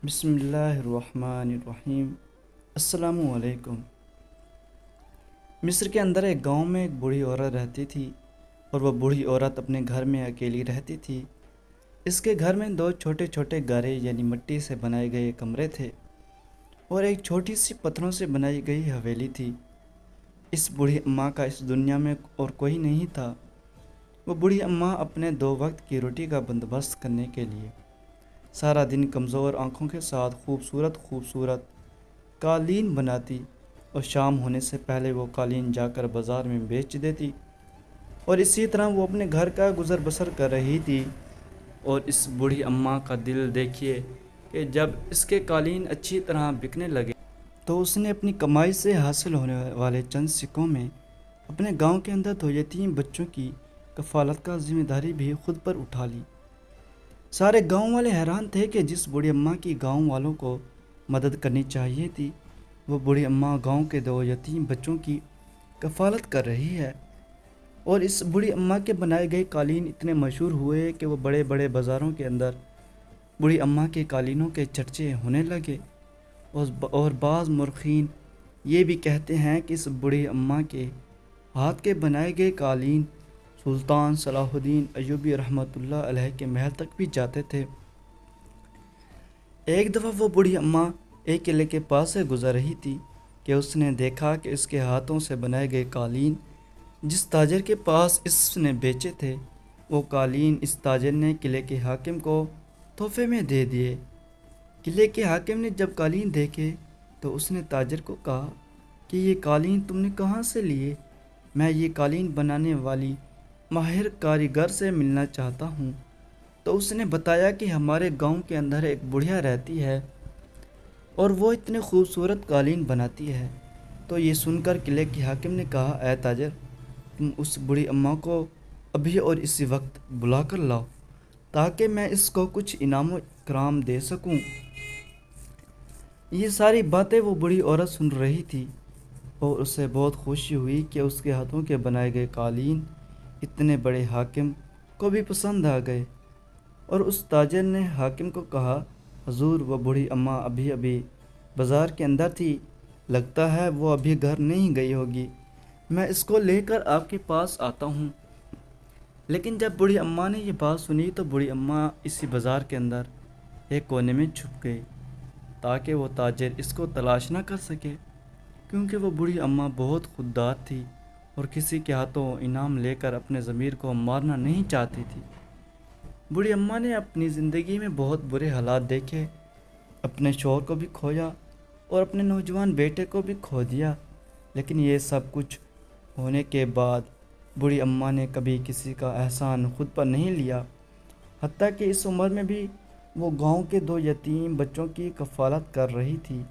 بسم اللہ الرحمن الرحیم۔ السلام علیکم۔ مصر کے اندر ایک گاؤں میں ایک بوڑھی عورت رہتی تھی، اور وہ بوڑھی عورت اپنے گھر میں اکیلی رہتی تھی۔ اس کے گھر میں دو چھوٹے چھوٹے گارے یعنی مٹی سے بنائے گئے کمرے تھے، اور ایک چھوٹی سی پتھروں سے بنائی گئی حویلی تھی۔ اس بوڑھی اماں کا اس دنیا میں اور کوئی نہیں تھا۔ وہ بوڑھی اماں اپنے دو وقت کی روٹی کا بندوبست کرنے کے لیے سارا دن کمزور آنکھوں کے ساتھ خوبصورت قالین بناتی، اور شام ہونے سے پہلے وہ قالین جا کر بازار میں بیچ دیتی، اور اسی طرح وہ اپنے گھر کا گزر بسر کر رہی تھی۔ اور اس بوڑھی اماں کا دل دیکھیے کہ جب اس کے قالین اچھی طرح بکنے لگے تو اس نے اپنی کمائی سے حاصل ہونے والے چند سکوں میں اپنے گاؤں کے اندر دو یتیم بچوں کی کفالت کا ذمہ داری بھی خود پر اٹھا لی۔ سارے گاؤں والے حیران تھے کہ جس بوڑھی اماں کی گاؤں والوں کو مدد کرنی چاہیے تھی، وہ بوڑھی اماں گاؤں کے دو یتیم بچوں کی کفالت کر رہی ہے۔ اور اس بوڑھی اماں کے بنائے گئے قالین اتنے مشہور ہوئے کہ وہ بڑے بڑے بازاروں کے اندر بوڑھی اماں کے قالینوں کے چرچے ہونے لگے، اور بعض مورخین یہ بھی کہتے ہیں کہ اس بوڑھی اماں کے ہاتھ کے بنائے گئے قالین سلطان صلاح الدین ایوبی رحمۃ اللہ علیہ کے محل تک بھی جاتے تھے۔ ایک دفعہ وہ بوڑھی اماں ایک قلعے کے پاس سے گزر رہی تھی کہ اس نے دیکھا کہ اس کے ہاتھوں سے بنائے گئے قالین جس تاجر کے پاس اس نے بیچے تھے، وہ قالین اس تاجر نے قلعے کے حاکم کو تحفے میں دے دیے۔ قلعے کے حاکم نے جب قالین دیکھے تو اس نے تاجر کو کہا کہ یہ قالین تم نے کہاں سے لیے؟ میں یہ قالین بنانے والی ماہر کاریگر سے ملنا چاہتا ہوں۔ تو اس نے بتایا کہ ہمارے گاؤں کے اندر ایک بڑھیا رہتی ہے، اور وہ اتنے خوبصورت قالین بناتی ہے۔ تو یہ سن کر قلعے کے حاکم نے کہا، اے تاجر، تم اس بڑھی اماں کو ابھی اور اسی وقت بلا کر لاؤ تاکہ میں اس کو کچھ انعام و اکرام دے سکوں۔ یہ ساری باتیں وہ بڑھی عورت سن رہی تھی، اور اسے بہت خوشی ہوئی کہ اس کے ہاتھوں کے بنائے گئے قالین اتنے بڑے حاکم کو بھی پسند آ گئے۔ اور اس تاجر نے حاکم کو کہا، حضور، وہ بوڑھی اماں ابھی بازار کے اندر تھی، لگتا ہے وہ ابھی گھر نہیں گئی ہوگی، میں اس کو لے کر آپ کے پاس آتا ہوں۔ لیکن جب بوڑھی اماں نے یہ بات سنی تو بوڑھی اماں اسی بازار کے اندر ایک کونے میں چھپ گئی تاکہ وہ تاجر اس کو تلاش نہ کر سکے، کیونکہ وہ بوڑھی اماں بہت خوددار تھی اور کسی کے ہاتھوں انعام لے کر اپنے ضمیر کو مارنا نہیں چاہتی تھی۔ بوڑھی اماں نے اپنی زندگی میں بہت برے حالات دیکھے، اپنے شوہر کو بھی کھویا اور اپنے نوجوان بیٹے کو بھی کھو دیا، لیکن یہ سب کچھ ہونے کے بعد بوڑھی اماں نے کبھی کسی کا احسان خود پر نہیں لیا، حتیٰ کہ اس عمر میں بھی وہ گاؤں کے دو یتیم بچوں کی کفالت کر رہی تھی۔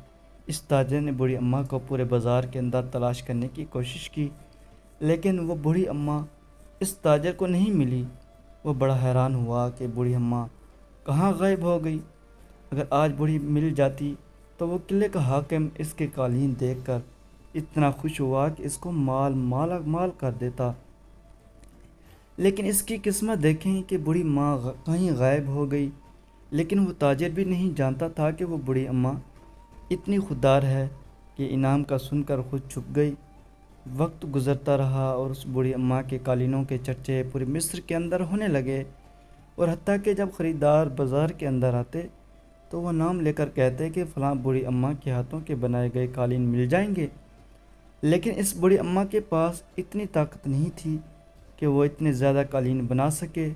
اس تاجر نے بوڑھی اماں کو پورے بازار کے اندر تلاش کرنے کی کوشش کی، لیکن وہ بوڑھی اماں اس تاجر کو نہیں ملی۔ وہ بڑا حیران ہوا کہ بوڑھی اماں کہاں غائب ہو گئی۔ اگر آج بوڑھی مل جاتی تو وہ قلعے کا حاکم اس کے قالین دیکھ کر اتنا خوش ہوا کہ اس کو مال کر دیتا۔ لیکن اس کی قسمت دیکھیں کہ بوڑھی ماں کہیں غائب ہو گئی، لیکن وہ تاجر بھی نہیں جانتا تھا کہ وہ بوڑھی اماں اتنی خوددار ہے کہ انعام کا سن کر خود چھپ گئی۔ وقت گزرتا رہا اور اس بوڑھی اماں کے قالینوں کے چرچے پورے مصر کے اندر ہونے لگے، اور حتیٰ کہ جب خریدار بازار کے اندر آتے تو وہ نام لے کر کہتے کہ فلاں بوڑھی اماں کے ہاتھوں کے بنائے گئے قالین مل جائیں گے۔ لیکن اس بوڑھی اماں کے پاس اتنی طاقت نہیں تھی کہ وہ اتنے زیادہ قالین بنا سکے۔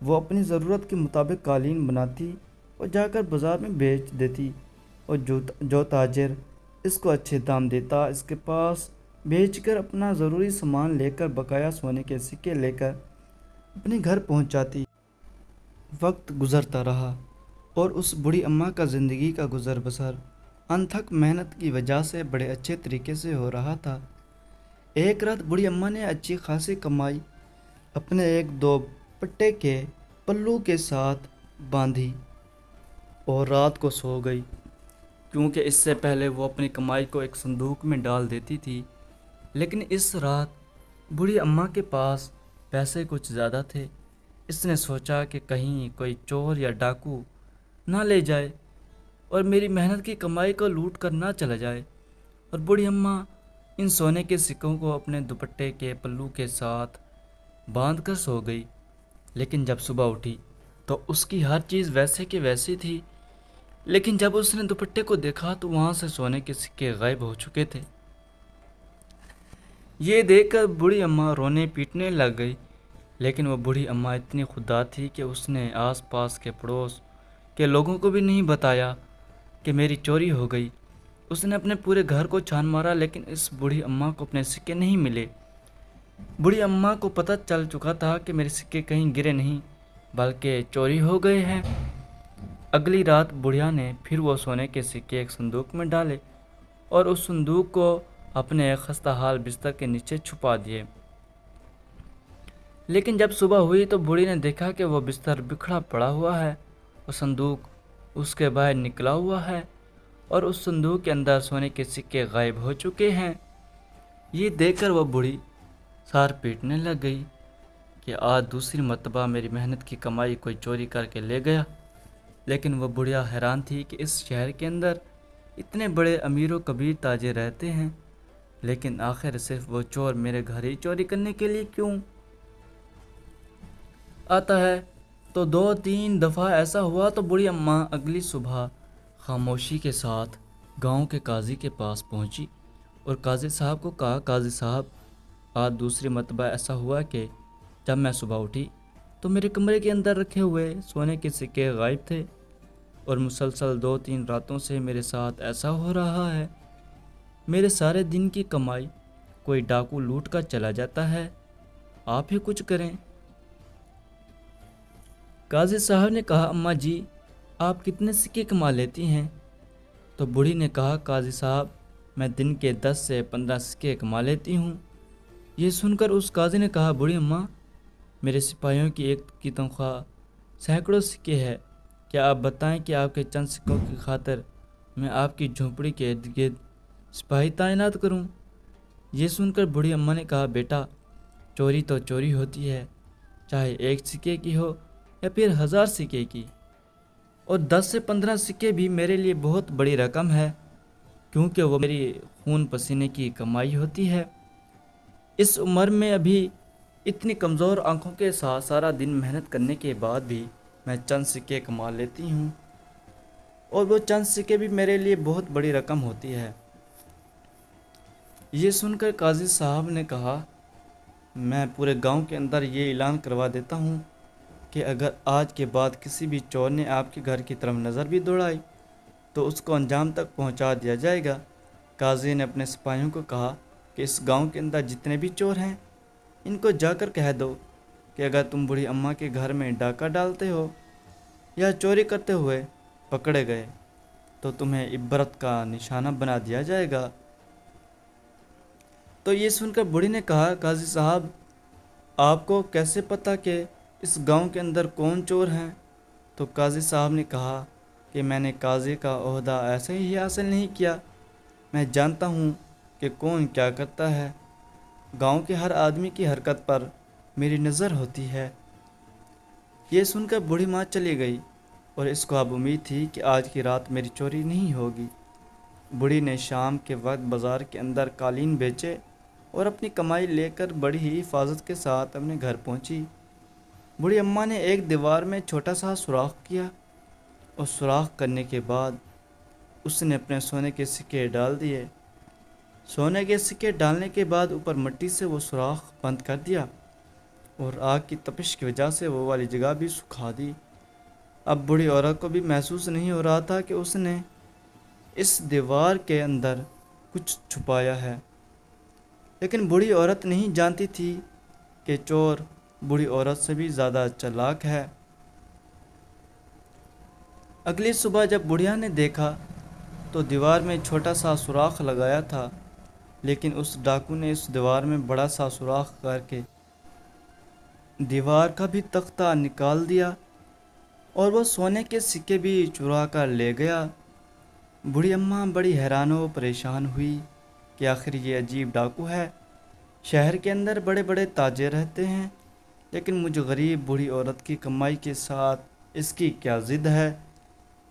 وہ اپنی ضرورت کے مطابق قالین بناتی اور جا کر بازار میں بیچ دیتی، اور جو تاجر اس کو اچھے دام دیتا اس کے پاس بیچ کر اپنا ضروری سامان لے کر بقایا سونے کے سکے لے کر اپنے گھر پہنچ جاتی۔ وقت گزرتا رہا اور اس بوڑھی اماں کا زندگی کا گزر بسر انتھک محنت کی وجہ سے بڑے اچھے طریقے سے ہو رہا تھا۔ ایک رات بوڑھی اماں نے اچھی خاصی کمائی اپنے ایک دو پٹے کے پلو کے ساتھ باندھی اور رات کو سو گئی، کیونکہ اس سے پہلے وہ اپنی کمائی کو ایک صندوق میں ڈال دیتی تھی۔ لیکن اس رات بوڑھی اماں کے پاس پیسے کچھ زیادہ تھے۔ اس نے سوچا کہ کہیں کوئی چور یا ڈاکو نہ لے جائے، اور میری محنت کی کمائی کو لوٹ کر نہ چلا جائے۔ اور بوڑھی اماں ان سونے کے سکوں کو اپنے دوپٹے کے پلو کے ساتھ باندھ کر سو گئی۔ لیکن جب صبح اٹھی تو اس کی ہر چیز ویسے کی ویسی تھی، لیکن جب اس نے دوپٹے کو دیکھا تو وہاں سے سونے کے سکے غائب ہو چکے تھے۔ یہ دیکھ کر بوڑھی اماں رونے پیٹنے لگ گئی، لیکن وہ بوڑھی اماں اتنی خوددار تھی کہ اس نے آس پاس کے پڑوس کے لوگوں کو بھی نہیں بتایا کہ میری چوری ہو گئی۔ اس نے اپنے پورے گھر کو چھان مارا، لیکن اس بوڑھی اماں کو اپنے سکے نہیں ملے۔ بوڑھی اماں کو پتہ چل چکا تھا کہ میرے سکے کہیں گرے نہیں بلکہ چوری ہو گئے ہیں۔ اگلی رات بڑھیا نے پھر وہ سونے کے سکے ایک صندوق میں ڈالے اور اس صندوق کو اپنے ایک خستہ حال بستر کے نیچے چھپا دیے۔ لیکن جب صبح ہوئی تو بوڑھی نے دیکھا کہ وہ بستر بکھرا پڑا ہوا ہے اور صندوق اس کے باہر نکلا ہوا ہے، اور اس صندوق کے اندر سونے کے سکے غائب ہو چکے ہیں۔ یہ دیکھ کر وہ بوڑھی سار پیٹنے لگ گئی کہ آج دوسری مرتبہ میری محنت کی کمائی کوئی چوری کر کے لے گیا۔ لیکن وہ بڑھیا حیران تھی کہ اس شہر کے اندر اتنے بڑے امیر و کبیر تاجر رہتے ہیں، لیکن آخر صرف وہ چور میرے گھر ہی چوری کرنے کے لیے کیوں آتا ہے؟ تو 2-3 دفعہ ایسا ہوا تو بوڑھی اماں اگلی صبح خاموشی کے ساتھ گاؤں کے قاضی کے پاس پہنچی اور قاضی صاحب کو کہا، قاضی صاحب آج دوسری مرتبہ ایسا ہوا کہ جب میں صبح اٹھی تو میرے کمرے کے اندر رکھے ہوئے سونے کے سکے غائب تھے، اور مسلسل 2-3 راتوں سے میرے ساتھ ایسا ہو رہا ہے۔ میرے سارے دن کی کمائی کوئی ڈاکو لوٹ کر چلا جاتا ہے، آپ ہی کچھ کریں۔ قاضی صاحب نے کہا، اماں جی آپ کتنے سکے کما لیتی ہیں؟ تو بوڑھی نے کہا، قاضی صاحب میں دن کے 10 سے 15 سکے کما لیتی ہوں۔ یہ سن کر اس قاضی نے کہا، بوڑھی اماں میرے سپاہیوں کی ایک کی تنخواہ سینکڑوں سکے ہے، کیا آپ بتائیں کہ آپ کے چند سکوں کی خاطر میں آپ کی جھونپڑی کے ارد گرد سپاہی تعینات کروں؟ یہ سن کر بوڑھی اماں نے کہا، بیٹا چوری تو چوری ہوتی ہے، چاہے 1 سکے کی ہو یا پھر 1000 سکے کی، اور 10 سے 15 سکے بھی میرے لیے بہت بڑی رقم ہے، کیونکہ وہ میری خون پسینے کی کمائی ہوتی ہے۔ اس عمر میں ابھی اتنی کمزور آنکھوں کے ساتھ سارا دن محنت کرنے کے بعد بھی میں چند سکے کما لیتی ہوں، اور وہ چند سکے بھی میرے لیے بہت بڑی رقم ہوتی ہے۔ یہ سن کر قاضی صاحب نے کہا، میں پورے گاؤں کے اندر یہ اعلان کروا دیتا ہوں کہ اگر آج کے بعد کسی بھی چور نے آپ کے گھر کی طرف نظر بھی دوڑائی تو اس کو انجام تک پہنچا دیا جائے گا۔ قاضی نے اپنے سپاہیوں کو کہا کہ اس گاؤں کے اندر جتنے بھی چور ہیں ان کو جا کر کہہ دو کہ اگر تم بوڑھی اماں کے گھر میں ڈاکہ ڈالتے ہو یا چوری کرتے ہوئے پکڑے گئے تو تمہیں عبرت کا نشانہ بنا دیا جائے گا۔ تو یہ سن کر بوڑھی نے کہا، قاضی صاحب آپ کو کیسے پتہ کہ اس گاؤں کے اندر کون چور ہیں؟ تو قاضی صاحب نے کہا کہ میں نے قاضی کا عہدہ ایسے ہی حاصل نہیں کیا، میں جانتا ہوں کہ کون کیا کرتا ہے، گاؤں کے ہر آدمی کی حرکت پر میری نظر ہوتی ہے۔ یہ سن کر بوڑھی ماں چلی گئی اور اس کو اب امید تھی کہ آج کی رات میری چوری نہیں ہوگی۔ بوڑھی نے شام کے وقت بازار کے اندر قالین بیچے اور اپنی کمائی لے کر بڑی ہی حفاظت کے ساتھ اپنے گھر پہنچی۔ بوڑھی اماں نے ایک دیوار میں چھوٹا سا سوراخ کیا اور سوراخ کرنے کے بعد اس نے اپنے سونے کے سکے ڈال دیے۔ سونے کے سکے ڈالنے کے بعد اوپر مٹی سے وہ سوراخ بند کر دیا اور آگ کی تپش کی وجہ سے وہ والی جگہ بھی سکھا دی۔ اب بوڑھی عورت کو بھی محسوس نہیں ہو رہا تھا کہ اس نے اس دیوار کے اندر کچھ چھپایا ہے، لیکن بوڑھی عورت نہیں جانتی تھی کہ چور بوڑھی عورت سے بھی زیادہ چالاک ہے۔ اگلی صبح جب بڑھیا نے دیکھا تو دیوار میں چھوٹا سا سوراخ لگایا تھا، لیکن اس ڈاکو نے اس دیوار میں بڑا سا سوراخ کر کے دیوار کا بھی تختہ نکال دیا اور وہ سونے کے سکے بھی چرا کر لے گیا۔ بوڑھی اماں بڑی حیران و پریشان ہوئی کہ آخر یہ عجیب ڈاکو ہے، شہر کے اندر بڑے بڑے تاجر رہتے ہیں، لیکن مجھ غریب بوڑھی عورت کی کمائی کے ساتھ اس کی کیا ضد ہے؟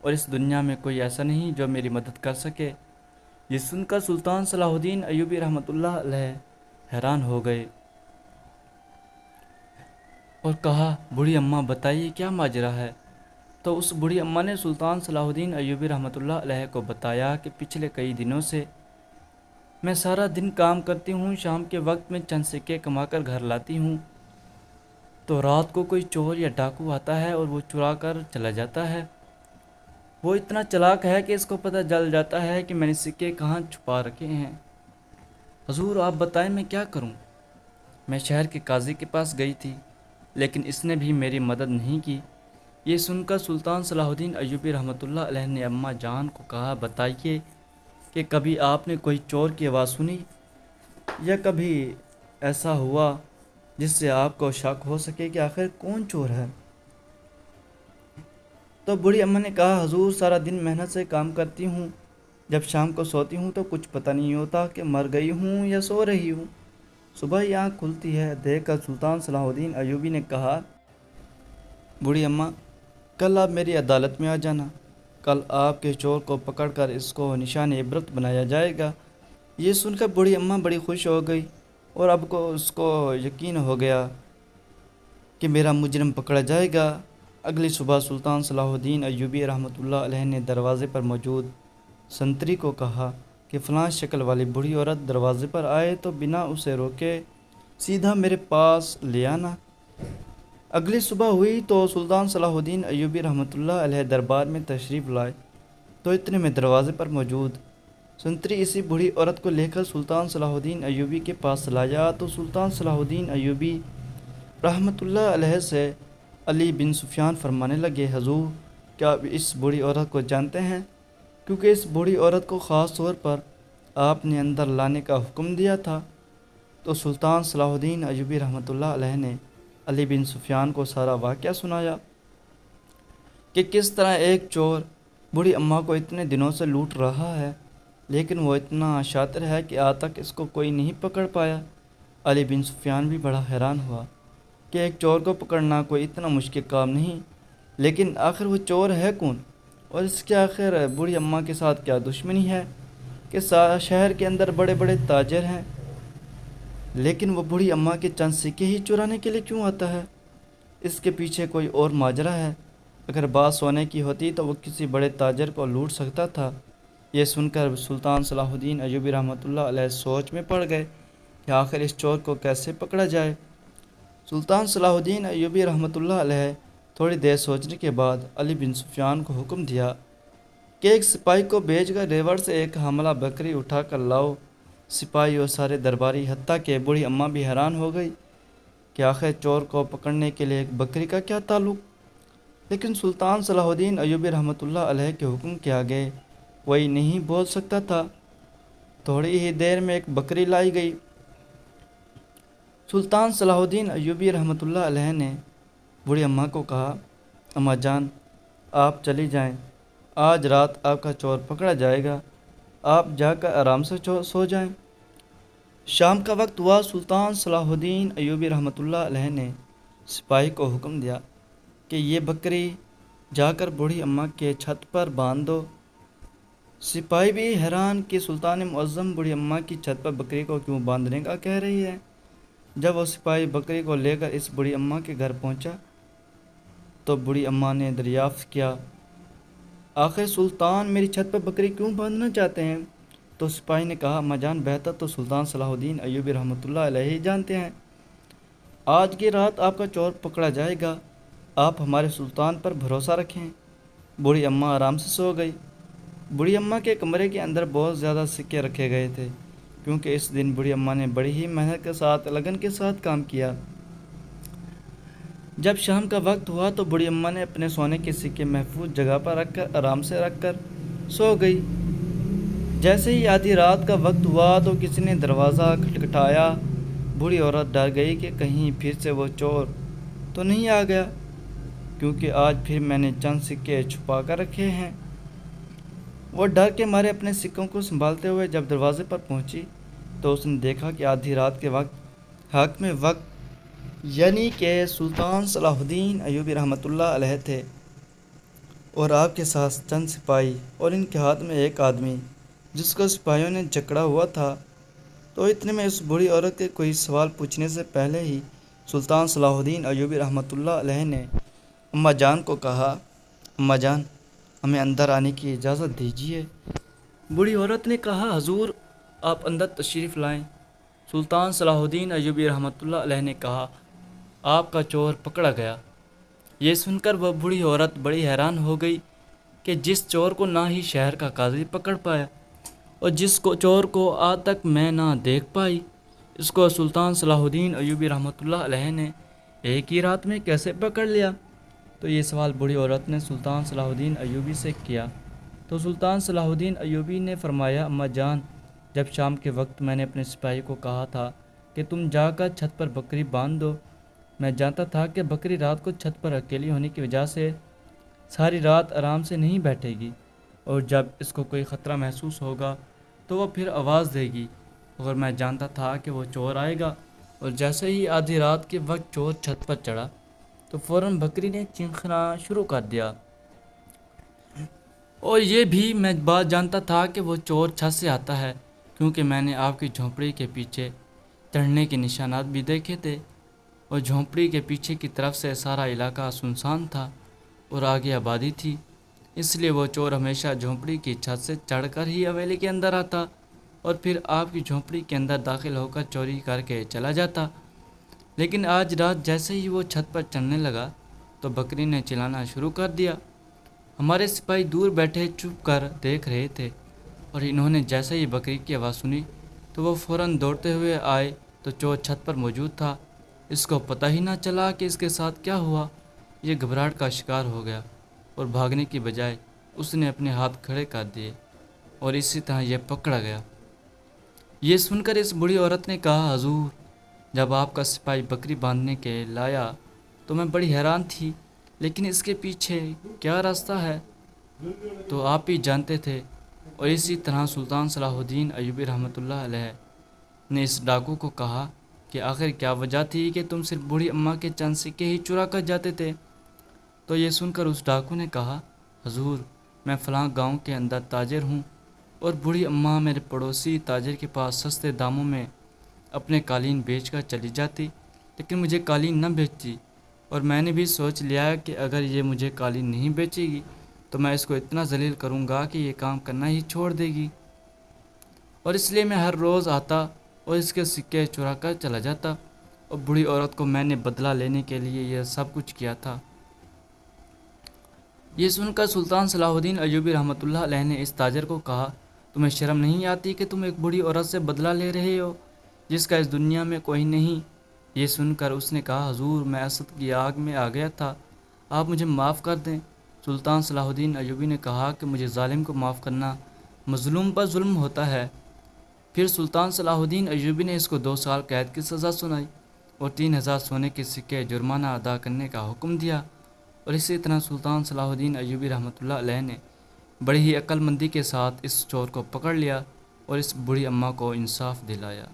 اور اس دنیا میں کوئی ایسا نہیں جو میری مدد کر سکے۔ یہ سن کر سلطان صلاح الدین ایوبی رحمۃ اللہ علیہ حیران ہو گئے اور کہا، بوڑھی اماں بتائیے کیا ماجرا ہے؟ تو اس بوڑھی اماں نے سلطان صلاح الدین ایوبی رحمۃ اللہ علیہ کو بتایا کہ پچھلے کئی دنوں سے میں سارا دن کام کرتی ہوں، شام کے وقت میں چند سکے کما کر گھر لاتی ہوں، تو رات کو کوئی چور یا ڈاکو آتا ہے اور وہ چرا کر چلا جاتا ہے۔ وہ اتنا چلاک ہے کہ اس کو پتہ چل جاتا ہے کہ میں نے سکے کہاں چھپا رکھے ہیں۔ حضور آپ بتائیں میں کیا کروں؟ میں شہر کے قاضی کے پاس گئی تھی، لیکن اس نے بھی میری مدد نہیں کی۔ یہ سن کر سلطان صلاح الدین ایوبی رحمۃ اللہ علیہ نے اماں جان کو کہا، بتائیے کہ کبھی آپ نے کوئی چور کی آواز سنی یا کبھی ایسا ہوا جس سے آپ کو شک ہو سکے کہ آخر کون چور ہے؟ تو بوڑھی اماں نے کہا، حضور سارا دن محنت سے کام کرتی ہوں، جب شام کو سوتی ہوں تو کچھ پتہ نہیں ہوتا کہ مر گئی ہوں یا سو رہی ہوں۔ صبح ہی آنکھ کھلتی ہے۔ دیکھ کر سلطان صلاح الدین ایوبی نے کہا، بوڑھی اماں کل آپ میری عدالت میں آ جانا، کل آپ کے چور کو پکڑ کر اس کو نشان عبرت بنایا جائے گا۔ یہ سن کر بوڑھی اماں بڑی خوش ہو گئی اور اب اس کو یقین ہو گیا کہ میرا مجرم پکڑا جائے گا۔ اگلی صبح سلطان صلاح الدین ایوبی رحمۃ اللہ علیہ نے دروازے پر موجود سنتری کو کہا کہ فلاں شکل والی بوڑھی عورت دروازے پر آئے تو بنا اسے روکے سیدھا میرے پاس لے آنا۔ اگلی صبح ہوئی تو سلطان صلاح الدین ایوبی رحمۃ اللہ علیہ دربار میں تشریف لائے تو اتنے میں دروازے پر موجود سنتری اسی بوڑھی عورت کو لے کر سلطان صلاح الدین ایوبی کے پاس لایا تو سلطان صلاح الدین ایوبی رحمۃ اللہ علیہ سے علی بن سفیان فرمانے لگے، حضور کیا آپ اس بوڑھی عورت کو جانتے ہیں؟ کیونکہ اس بوڑھی عورت کو خاص طور پر آپ نے اندر لانے کا حکم دیا تھا۔ تو سلطان صلاح الدین ایوبی رحمۃ اللہ علیہ نے علی بن سفیان کو سارا واقعہ سنایا کہ کس طرح ایک چور بوڑھی اماں کو اتنے دنوں سے لوٹ رہا ہے، لیکن وہ اتنا شاطر ہے کہ آج تک اس کو کوئی نہیں پکڑ پایا۔ علی بن سفیان بھی بڑا حیران ہوا کہ ایک چور کو پکڑنا کوئی اتنا مشکل کام نہیں، لیکن آخر وہ چور ہے کون اور اس کے آخر بوڑھی اماں کے ساتھ کیا دشمنی ہے کہ شہر کے اندر بڑے بڑے تاجر ہیں، لیکن وہ بوڑھی اماں کے چند سکے ہی چرانے کے لیے کیوں آتا ہے؟ اس کے پیچھے کوئی اور ماجرا ہے۔ اگر بات سونے کی ہوتی تو وہ کسی بڑے تاجر کو لوٹ سکتا تھا۔ یہ سن کر سلطان صلاح الدین ایوبی رحمۃ اللہ علیہ سوچ میں پڑ گئے کہ آخر اس چور کو کیسے پکڑا جائے۔ سلطان صلاح الدین ایوبی رحمۃ اللہ علیہ تھوڑی دیر سوچنے کے بعد علی بن سفیان کو حکم دیا کہ ایک سپاہی کو بھیج کر ریوڑ سے ایک حاملہ بکری اٹھا کر لاؤ۔ سپاہی اور سارے درباری حتیٰ کہ بوڑھی اماں بھی حیران ہو گئی کہ آخر چور کو پکڑنے کے لیے ایک بکری کا کیا تعلق، لیکن سلطان صلاح الدین ایوبی رحمۃ اللہ علیہ کے حکم کے آگے کوئی نہیں بول سکتا تھا۔ تھوڑی ہی دیر میں ایک بکری لائی گئی۔ سلطان صلاح الدین ایوبی رحمۃ اللہ علیہ نے بوڑھی اماں کو کہا، اماں جان آپ چلی جائیں، آج رات آپ کا چور پکڑا جائے گا، آپ جا کر آرام سے سو جائیں۔ شام کا وقت ہوا۔ سلطان صلاح الدین ایوبی رحمۃ اللہ علیہ نے سپاہی کو حکم دیا کہ یہ بکری جا کر بوڑھی اماں کے چھت پر باندھ دو۔ سپاہی بھی حیران کہ سلطان معظم بوڑھی اماں کی چھت پر بکری کو کیوں باندھنے کا کہہ رہی ہے۔ جب وہ سپاہی بکری کو لے کر اس بوڑھی اماں کے گھر پہنچا تو بوڑھی اماں نے دریافت کیا، آخر سلطان میری چھت پر بکری کیوں باندھنا چاہتے ہیں؟ تو سپاہی نے کہا، اماں جان بہتر تو سلطان صلاح الدین ایوبی رحمۃ اللہ علیہ ہی جانتے ہیں۔ آج کی رات آپ کا چور پکڑا جائے گا، آپ ہمارے سلطان پر بھروسہ رکھیں۔ بوڑھی اماں آرام سے سو گئی۔ بوڑھی اماں کے کمرے کے اندر بہت زیادہ سکے رکھے گئے تھے، کیونکہ اس دن بوڑھی اماں نے بڑی ہی محنت کے ساتھ لگن کے ساتھ کام کیا۔ جب شام کا وقت ہوا تو بوڑھی اماں نے اپنے سونے کے سکے محفوظ جگہ پر رکھ کر آرام سے رکھ کر سو گئی۔ جیسے ہی آدھی رات کا وقت ہوا تو کسی نے دروازہ کھٹکھٹایا۔ بوڑھی عورت ڈر گئی کہ کہیں پھر سے وہ چور تو نہیں آ گیا، کیونکہ آج پھر میں نے چند سکے چھپا کر رکھے ہیں۔ وہ ڈر کے مارے اپنے سکوں کو سنبھالتے ہوئے جب دروازے پر پہنچی تو اس نے دیکھا کہ آدھی رات کے وقت حاکم وقت یعنی کہ سلطان صلاح الدین ایوبی رحمۃ اللہ علیہ تھے۔ اور آپ کے ساتھ چند سپاہی اور ان کے ہاتھ میں ایک آدمی جس کو سپاہیوں نے جکڑا ہوا تھا۔ تو اتنے میں اس بوڑھی عورت کے کوئی سوال پوچھنے سے پہلے ہی سلطان صلاح الدین ایوبی رحمۃ اللہ علیہ نے اماں جان کو کہا، اماں جان، ہمیں اندر آنے کی اجازت دیجیے۔ بوڑھی عورت نے کہا، حضور آپ اندر تشریف لائیں۔ سلطان صلاح الدین ایوبی رحمۃ اللہ علیہ نے کہا، آپ کا چور پکڑا گیا۔ یہ سن کر وہ بوڑھی عورت بڑی حیران ہو گئی کہ جس چور کو نہ ہی شہر کا قاضی پکڑ پایا اور جس کو چور کو آج تک میں نہ دیکھ پائی، اس کو سلطان صلاح الدین ایوبی رحمۃ اللہ علیہ نے ایک ہی رات میں کیسے پکڑ لیا؟ تو یہ سوال بوڑھی عورت نے سلطان صلاح الدین ایوبی سے کیا۔ تو سلطان صلاح الدین ایوبی نے فرمایا، اماں جان، جب شام کے وقت میں نے اپنے سپاہی کو کہا تھا کہ تم جا کر چھت پر بکری باندھ دو، میں جانتا تھا کہ بکری رات کو چھت پر اکیلی ہونے کی وجہ سے ساری رات آرام سے نہیں بیٹھے گی، اور جب اس کو کوئی خطرہ محسوس ہوگا تو وہ پھر آواز دے گی، اور میں جانتا تھا کہ وہ چور آئے گا۔ اور جیسے ہی آدھی رات کے وقت چور چھت پر چڑھا تو فوراً بکری نے چینخنا شروع کر دیا، اور یہ بھی میں بات جانتا تھا کہ وہ چور چھت سے آتا ہے، کیونکہ میں نے آپ کی جھونپڑی کے پیچھے چڑھنے کے نشانات بھی دیکھے تھے، اور جھونپڑی کے پیچھے کی طرف سے سارا علاقہ سنسان تھا اور آگے آبادی تھی، اس لیے وہ چور ہمیشہ جھونپڑی کی چھت سے چڑھ کر ہی حویلی کے اندر آتا اور پھر آپ کی جھونپڑی کے اندر داخل ہو کر چوری کر کے چلا جاتا۔ لیکن آج رات جیسے ہی وہ چھت پر چڑھنے لگا تو بکری نے چلانا شروع کر دیا۔ ہمارے سپاہی دور بیٹھے چپ کر دیکھ رہے تھے، اور انہوں نے جیسے ہی بکری کی آواز سنی تو وہ فوراً دوڑتے ہوئے آئے تو چور چھت پر موجود تھا۔ اس کو پتہ ہی نہ چلا کہ اس کے ساتھ کیا ہوا۔ یہ گھبراہٹ کا شکار ہو گیا اور بھاگنے کی بجائے اس نے اپنے ہاتھ کھڑے کر دیے، اور اسی طرح یہ پکڑا گیا۔ یہ سن کر اس بوڑھی عورت نے کہا، حضور، جب آپ کا سپاہی بکری باندھنے کے لایا تو میں بڑی حیران تھی، لیکن اس کے پیچھے کیا راستہ ہے تو آپ ہی جانتے تھے۔ اور اسی طرح سلطان صلاح الدین ایوبی رحمۃ اللہ علیہ نے اس ڈاکو کو کہا کہ آخر کیا وجہ تھی کہ تم صرف بوڑھی اماں کے چند سکے ہی چرا کر جاتے تھے؟ تو یہ سن کر اس ڈاکو نے کہا، حضور، میں فلاں گاؤں کے اندر تاجر ہوں، اور بوڑھی اماں میرے پڑوسی تاجر کے پاس سستے داموں میں اپنے قالین بیچ کر چلی جاتی، لیکن مجھے قالین نہ بیچتی، اور میں نے بھی سوچ لیا کہ اگر یہ مجھے قالین نہیں بیچے گی تو میں اس کو اتنا ذلیل کروں گا کہ یہ کام کرنا ہی چھوڑ دے گی، اور اس لیے میں ہر روز آتا اور اس کے سکے چرا کر چلا جاتا، اور بوڑھی عورت کو میں نے بدلہ لینے کے لیے یہ سب کچھ کیا تھا۔ یہ سن کر سلطان صلاح الدین ایوبی رحمۃ اللہ علیہ نے اس تاجر کو کہا، تمہیں شرم نہیں آتی کہ تم ایک بوڑھی عورت سے بدلہ لے رہے ہو جس کا اس دنیا میں کوئی نہیں؟ یہ سن کر اس نے کہا، حضور، میں اسد کی آگ میں آ گیا تھا، آپ مجھے معاف کر دیں۔ سلطان صلاح الدین ایوبی نے کہا کہ مجھے ظالم کو معاف کرنا مظلوم پر ظلم ہوتا ہے۔ پھر سلطان صلاح الدین ایوبی نے اس کو 2 سال قید کی سزا سنائی اور 3000 سونے کے سکے جرمانہ ادا کرنے کا حکم دیا، اور اسی طرح سلطان صلاح الدین ایوبی رحمۃ اللہ علیہ نے بڑی ہی عقل مندی کے ساتھ اس چور کو پکڑ لیا اور اس بوڑھی اماں کو انصاف دلایا۔